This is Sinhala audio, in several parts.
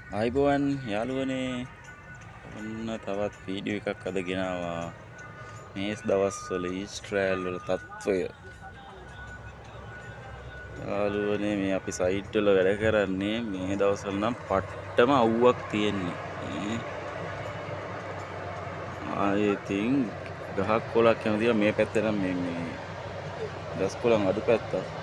ආයිබෝවන් යාළුවනේ ඔන්න තවත් වීඩියෝ එකක් අද ගෙනාවා මේ දවස්වල ඊස්ට්‍රෑල් වල තත්ත්වය යාළුවනේ මේ අපි සයිට් වල වැඩ කරන්නේ මේ දවස්වල නම් පට්ටම අවුවක් තියෙන්නේ ආයේ තින් ගහක් කොලක් යන දිහා මේ පැත්තේ නම් මේ ගස් කොළන් අඩු පැත්තක්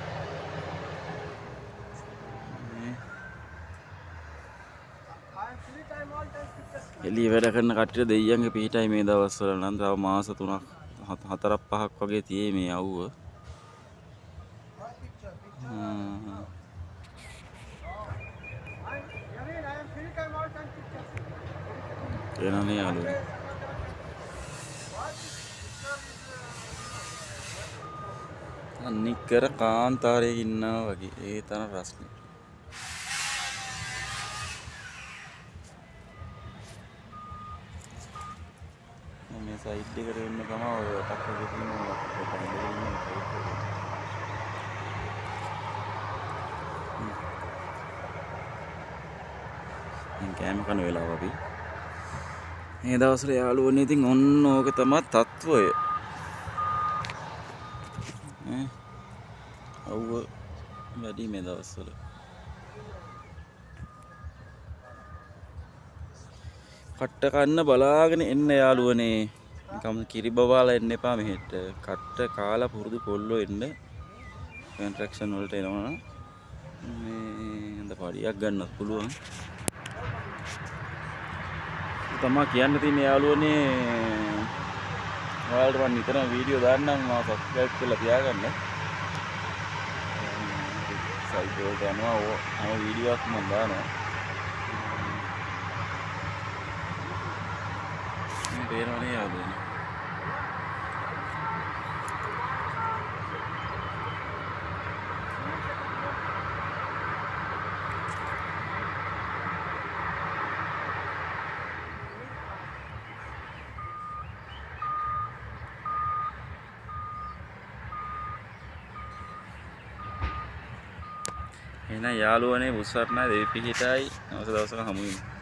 එළිය වැඩ කරන කට්ටිය දෙයියන්ගේ පිටයි මේ දවස්වල නම් තව මාස 3ක් 4ක් 5ක් වගේ තියෙයි මේ අවුව. එනනේ යාළුවනේ. අනිකර කාන්තාරයේ ඉන්නවා වගේ ඒ තරම් රස්නේ. මේ සයිඩ් එකට එන්න තමයි ඔය අතක්කගේ තියෙනවා කෑම කන වෙලාව අපි මේ දවස්වල යාළුවනේ ඉතින් ඔන්න ඕක තමයි තත්ත්වය අවුව වැඩි මේ දවස්වල කට්ට කන්න බලාගෙන එන්න යාළුවනේ නිකම් කිරි බබාලා එන්න එපා මෙහෙට කට්ට කාලා පුරුදු කොල්ලෝ එන්න කන්ට්‍රැක්ෂන් වලට එනවා මේ හඳ පඩියක් ගන්නත් පුළුවන් තමා කියන්න තියෙන යාළුවනේ ඔයාලට මම නිතරම වීඩියෝ දාන්නම් මම සබ්ස්ක්‍රයිබ් කරලා තියාගන්න සයිට් වලට යනවා හැම වීඩියෝ එකක්ම මම දානවා මේ පේනවනේ යාළුවනේ එහෙනම් යාළුවනේ බුස්සරණයි දෙවි පිහිටයි නැවත දවසක හමු වෙමු